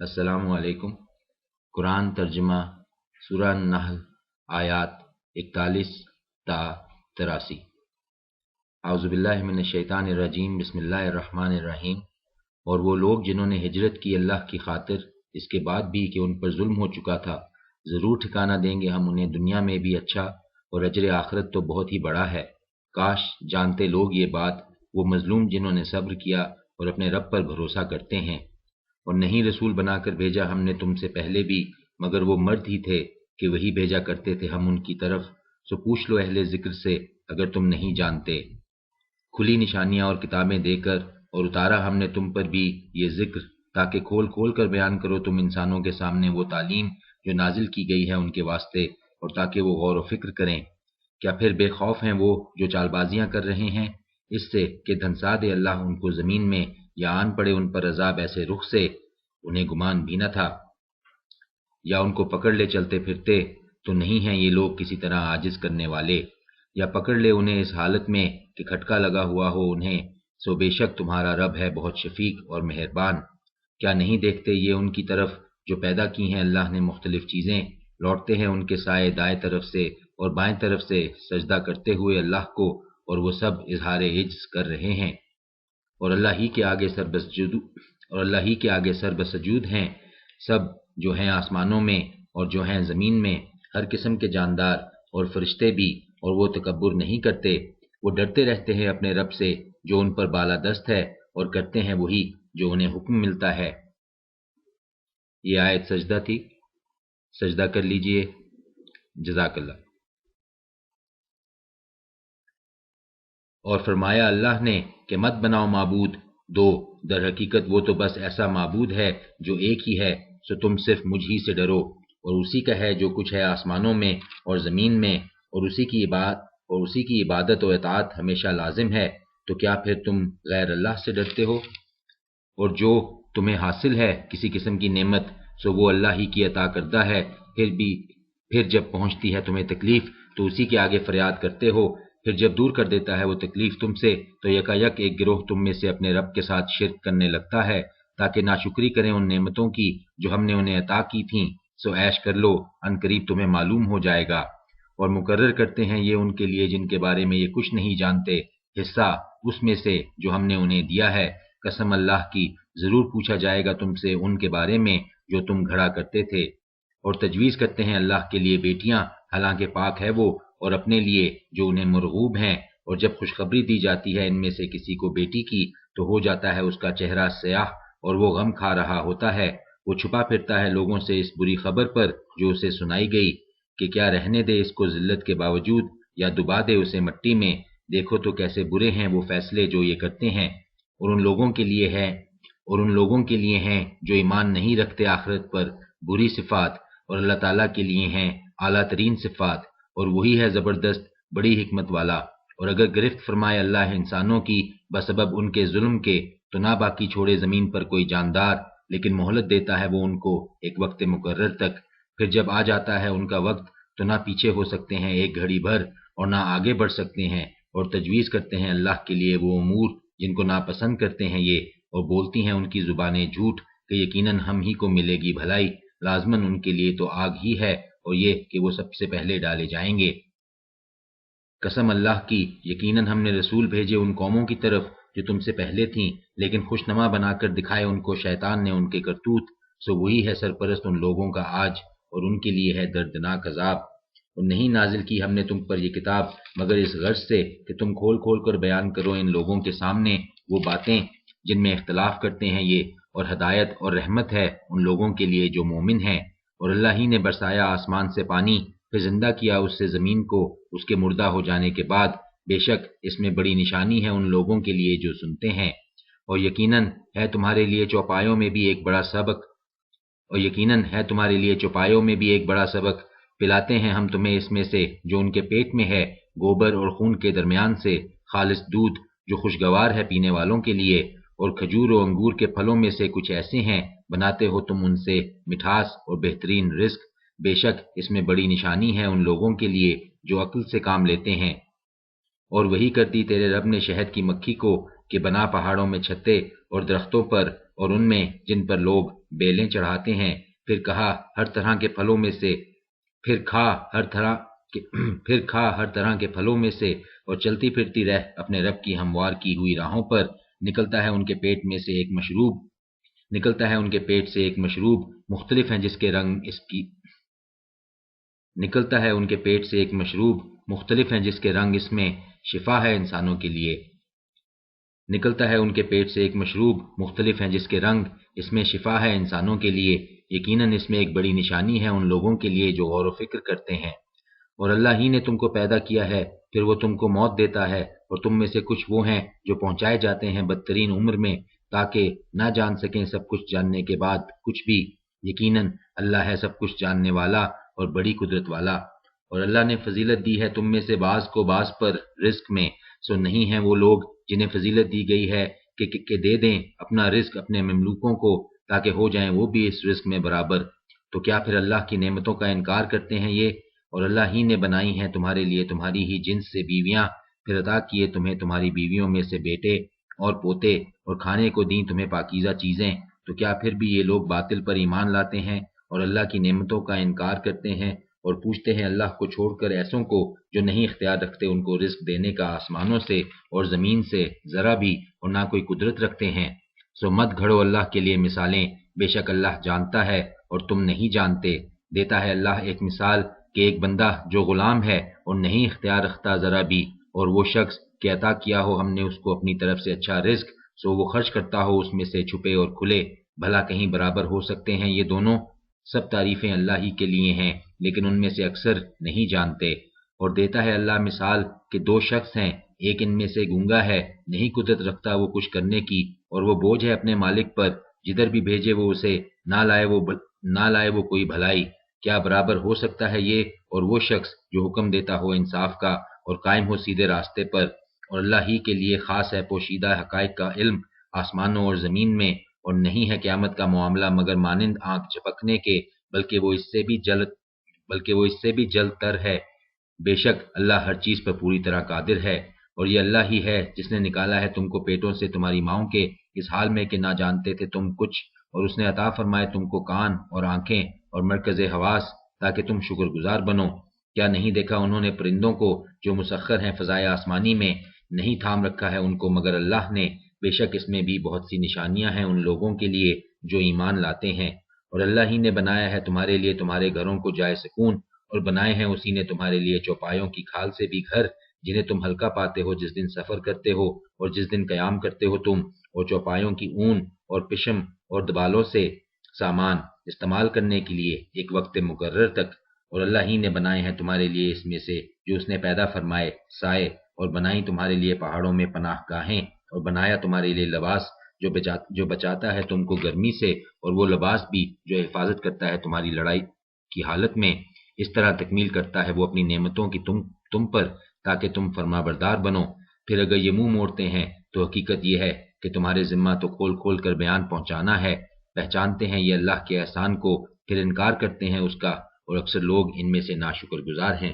السلام علیکم۔ قرآن ترجمہ سورہ نحل آیات 41 تا 83۔ اعوذ باللہ من الشیطان الرجیم، بسم اللہ الرحمن الرحیم۔ اور وہ لوگ جنہوں نے ہجرت کی اللہ کی خاطر، اس کے بعد بھی کہ ان پر ظلم ہو چکا تھا، ضرور ٹھکانہ دیں گے ہم انہیں دنیا میں بھی اچھا، اور اجر آخرت تو بہت ہی بڑا ہے۔ کاش جانتے لوگ یہ بات، وہ مظلوم جنہوں نے صبر کیا اور اپنے رب پر بھروسہ کرتے ہیں۔ اور نہیں رسول بنا کر بھیجا ہم نے تم سے پہلے بھی، مگر وہ مرد ہی تھے کہ وہی بھیجا کرتے تھے ہم ان کی طرف۔ سو پوچھ لو اہل ذکر سے اگر تم نہیں جانتے۔ کھلی نشانیاں اور کتابیں دے کر، اور اتارا ہم نے تم پر بھی یہ ذکر، تاکہ کھول کھول کر بیان کرو تم انسانوں کے سامنے وہ تعلیم جو نازل کی گئی ہے ان کے واسطے، اور تاکہ وہ غور و فکر کریں۔ کیا پھر بے خوف ہیں وہ جو چال بازیاں کر رہے ہیں اس سے کہ دھنسا دے اللہ ان کو زمین میں، یا آن پڑے ان پر عذاب ایسے رخ سے انہیں گمان بھی نہ تھا، یا ان کو پکڑ لے چلتے پھرتے؟ تو نہیں ہیں یہ لوگ کسی طرح عاجز کرنے والے، یا پکڑ لے انہیں اس حالت میں کہ کھٹکا لگا ہوا ہو انہیں، سو بے شک تمہارا رب ہے بہت شفیق اور مہربان۔ کیا نہیں دیکھتے یہ ان کی طرف جو پیدا کی ہیں اللہ نے مختلف چیزیں، لوٹتے ہیں ان کے سائے دائیں طرف سے اور بائیں طرف سے سجدہ کرتے ہوئے اللہ کو، اور وہ سب اظہار عجز کر رہے ہیں، اور اللہ ہی کے آگے سر بسجود ہیں سب جو ہیں آسمانوں میں اور جو ہیں زمین میں، ہر قسم کے جاندار اور فرشتے بھی، اور وہ تکبر نہیں کرتے۔ وہ ڈرتے رہتے ہیں اپنے رب سے جو ان پر بالادست ہے، اور کرتے ہیں وہی جو انہیں حکم ملتا ہے۔ یہ آیت سجدہ تھی، سجدہ کر لیجئے، جزاک اللہ۔ اور فرمایا اللہ نے کہ مت بناؤ معبود دو، در حقیقت وہ تو بس ایسا معبود ہے جو ایک ہی ہے، سو تم صرف مجھ ہی سے ڈرو، اور اسی کا ہے جو کچھ ہے آسمانوں میں اور زمین میں، اور اسی کی عبادت و اطاعت ہمیشہ لازم ہے۔ تو کیا پھر تم غیر اللہ سے ڈرتے ہو؟ اور جو تمہیں حاصل ہے کسی قسم کی نعمت، سو وہ اللہ ہی کی عطا کردہ ہے۔ پھر جب پہنچتی ہے تمہیں تکلیف تو اسی کے آگے فریاد کرتے ہو، پھر جب دور کر دیتا ہے وہ تکلیف تم سے تو یکایک ایک گروہ تم میں سے اپنے رب کے ساتھ شرک کرنے لگتا ہے، تاکہ ناشکری کریں ان نعمتوں کی جو ہم نے انہیں عطا کی تھیں۔ سو عیش کر لو، ان قریب تمہیں معلوم ہو جائے گا۔ اور مقرر کرتے ہیں یہ ان کے لیے جن کے بارے میں یہ کچھ نہیں جانتے، حصہ اس میں سے جو ہم نے انہیں دیا ہے۔ قسم اللہ کی، ضرور پوچھا جائے گا تم سے ان کے بارے میں جو تم گھڑا کرتے تھے۔ اور تجویز کرتے ہیں اللہ کے لیے بیٹیاں، حالانکہ پاک ہے وہ، اور اپنے لیے جو انہیں مرغوب ہیں۔ اور جب خوشخبری دی جاتی ہے ان میں سے کسی کو بیٹی کی، تو ہو جاتا ہے اس کا چہرہ سیاہ اور وہ غم کھا رہا ہوتا ہے، وہ چھپا پھرتا ہے لوگوں سے اس بری خبر پر جو اسے سنائی گئی، کہ کیا رہنے دے اس کو ذلت کے باوجود، یا دبا دے اسے مٹی میں؟ دیکھو تو کیسے برے ہیں وہ فیصلے جو یہ کرتے ہیں۔ اور ان لوگوں کے لیے ہیں جو ایمان نہیں رکھتے آخرت پر بری صفات، اور اللہ تعالیٰ کے لیے ہیں اعلیٰ ترین صفات، اور وہی ہے زبردست بڑی حکمت والا۔ اور اگر گرفت فرمائے اللہ انسانوں کی بسبب ان کے ظلم کے، تو نہ باقی چھوڑے زمین پر کوئی جاندار، لیکن مہلت دیتا ہے وہ ان کو ایک وقت مقرر تک۔ پھر جب آ جاتا ہے ان کا وقت تو نہ پیچھے ہو سکتے ہیں ایک گھڑی بھر، اور نہ آگے بڑھ سکتے ہیں۔ اور تجویز کرتے ہیں اللہ کے لیے وہ امور جن کو ناپسند کرتے ہیں یہ، اور بولتی ہیں ان کی زبانیں جھوٹ کہ یقیناً ہم ہی کو ملے گی بھلائی، لازماً ان کے لیے تو آگ ہی ہے، اور یہ کہ وہ سب سے پہلے ڈالے جائیں گے۔ قسم اللہ کی، یقیناً ہم نے رسول بھیجے ان قوموں کی طرف جو تم سے پہلے تھیں، لیکن خوشنما بنا کر دکھائے ان کو شیطان نے ان کے کرتوت، سو وہی ہے سرپرست ان لوگوں کا آج، اور ان کے لیے ہے دردناک عذاب۔ اور نہیں نازل کی ہم نے تم پر یہ کتاب مگر اس غرض سے کہ تم کھول کھول کر بیان کرو ان لوگوں کے سامنے وہ باتیں جن میں اختلاف کرتے ہیں یہ، اور ہدایت اور رحمت ہے ان لوگوں کے لیے جو مومن ہیں۔ اور اللہ ہی نے برسایا آسمان سے پانی، پھر زندہ کیا اس سے زمین کو اس کے مردہ ہو جانے کے بعد، بے شک اس میں بڑی نشانی ہے ان لوگوں کے لیے جو سنتے ہیں۔ اور یقیناً ہے تمہارے لیے چوپایوں میں بھی ایک بڑا سبق، پلاتے ہیں ہم تمہیں اس میں سے جو ان کے پیٹ میں ہے، گوبر اور خون کے درمیان سے خالص دودھ جو خوشگوار ہے پینے والوں کے لیے، اور کھجور و انگور کے پھلوں میں سے کچھ ایسے ہیں بناتے ہو تم ان سے مٹھاس اور بہترین رزق۔ بے شک اس میں بڑی نشانی ہے ان لوگوں کے لیے جو عقل سے کام لیتے ہیں۔ اور وہی کر دی تیرے رب نے شہد کی مکھی کو کہ بنا پہاڑوں میں چھتے اور درختوں پر، اور ان میں جن پر لوگ بیلیں چڑھاتے ہیں، پھر کہا ہر طرح کے پھلوں میں سے پھر کھا ہر طرح کے پھلوں میں سے، اور چلتی پھرتی رہ اپنے رب کی ہموار کی ہوئی راہوں پر۔ نکلتا ہے ان کے پیٹ سے ایک مشروب مختلف ہیں جس کے رنگ اس میں شفا ہے انسانوں کے لیے۔ یقیناً اس میں ایک بڑی نشانی ہے ان لوگوں کے لیے جو غور و فکر کرتے ہیں۔ اور اللہ ہی نے تم کو پیدا کیا ہے، پھر وہ تم کو موت دیتا ہے، اور تم میں سے کچھ وہ ہیں جو پہنچائے جاتے ہیں بدترین عمر میں، تاکہ نہ جان سکیں سب کچھ جاننے کے بعد کچھ بھی۔ یقیناً اللہ ہے سب کچھ جاننے والا اور بڑی قدرت والا۔ اور اللہ نے فضیلت دی ہے تم میں سے بعض کو بعض پر رزق میں، سو نہیں ہیں وہ لوگ جنہیں فضیلت دی گئی ہے کہ دے دیں اپنا رزق اپنے مملوکوں کو، تاکہ ہو جائیں وہ بھی اس رزق میں برابر۔ تو کیا پھر اللہ کی نعمتوں کا انکار کرتے ہیں یہ؟ اور اللہ ہی نے بنائی ہیں تمہارے لیے تمہاری ہی جنس سے بیویاں، پھر عطا کیے تمہیں تمہاری بیویوں میں سے بیٹے اور پوتے، اور کھانے کو دیں تمہیں پاکیزہ چیزیں۔ تو کیا پھر بھی یہ لوگ باطل پر ایمان لاتے ہیں اور اللہ کی نعمتوں کا انکار کرتے ہیں، اور پوچھتے ہیں اللہ کو چھوڑ کر ایسوں کو جو نہیں اختیار رکھتے ان کو رزق دینے کا آسمانوں سے اور زمین سے ذرا بھی، اور نہ کوئی قدرت رکھتے ہیں۔ سو مت گھڑو اللہ کے لیے مثالیں، بے شک اللہ جانتا ہے اور تم نہیں جانتے۔ دیتا ہے اللہ ایک مثال کہ ایک بندہ جو غلام ہے اور نہیں اختیار رکھتا ذرا بھی، اور وہ شخص کہ عطا کیا ہو ہم نے اس کو اپنی طرف سے اچھا رزق، سو وہ خرچ کرتا ہو اس میں سے چھپے اور کھلے، بھلا کہیں برابر ہو سکتے ہیں یہ دونوں؟ سب تعریفیں اللہ ہی کے لیے ہیں، لیکن ان میں سے اکثر نہیں جانتے۔ اور دیتا ہے اللہ مثال کہ دو شخص ہیں، ایک ان میں سے گونگا ہے، نہیں قدرت رکھتا وہ کچھ کرنے کی، اور وہ بوجھ ہے اپنے مالک پر، جدھر بھی بھیجے وہ اسے نہ لائے وہ کوئی بھلائی۔ کیا برابر ہو سکتا ہے یہ اور وہ شخص جو حکم دیتا ہو انصاف کا اور قائم ہو سیدھے راستے پر؟ اور اللہ ہی کے لیے خاص ہے پوشیدہ حقائق کا علم آسمانوں اور زمین میں، اور نہیں ہے قیامت کا معاملہ مگر مانند آنکھ جھپکنے کے، بلکہ وہ اس سے بھی جلد تر ہے۔ بے شک اللہ ہر چیز پر پوری طرح قادر ہے۔ اور یہ اللہ ہی ہے جس نے نکالا ہے تم کو پیٹوں سے تمہاری ماؤں کے، اس حال میں کہ نہ جانتے تھے تم کچھ، اور اس نے عطا فرمائے تم کو کان اور آنکھیں اور مرکز حواس تاکہ تم شکر گزار بنو۔ کیا نہیں دیکھا انہوں نے پرندوں کو جو مسخر ہیں فضائے آسمانی میں، نہیں تھام رکھا ہے ان کو مگر اللہ نے۔ بے شک اس میں بھی بہت سی نشانیاں ہیں ان لوگوں کے لیے جو ایمان لاتے ہیں۔ اور اللہ ہی نے بنایا ہے تمہارے لیے تمہارے گھروں کو جائے سکون، اور بنائے ہیں اسی نے تمہارے لیے چوپایوں کی کھال سے بھی گھر جنہیں تم ہلکا پاتے ہو جس دن سفر کرتے ہو اور جس دن قیام کرتے ہو تم، اور چوپایوں کی اون اور پشم اور دبالوں سے سامان استعمال کرنے کے لیے ایک وقت مقرر تک۔ اور اللہ ہی نے بنائے ہیں تمہارے لیے اس میں سے جو اس نے پیدا فرمائے سائے، اور بنائی تمہارے لیے پہاڑوں میں پناہ گاہیں، اور بنایا تمہارے لیے لباس جو بچاتا ہے تم کو گرمی سے، اور وہ لباس بھی جو حفاظت کرتا ہے تمہاری لڑائی کی حالت میں۔ اس طرح تکمیل کرتا ہے وہ اپنی نعمتوں کی تم پر تاکہ تم فرما بردار بنو۔ پھر اگر یہ منہ موڑتے ہیں تو حقیقت یہ ہے کہ تمہارے ذمہ تو کھول کھول کر بیان پہنچانا ہے۔ پہچانتے ہیں یہ اللہ کے احسان کو، پھر انکار کرتے ہیں اس کا، اور اکثر لوگ ان میں سے ناشکر گزار ہیں۔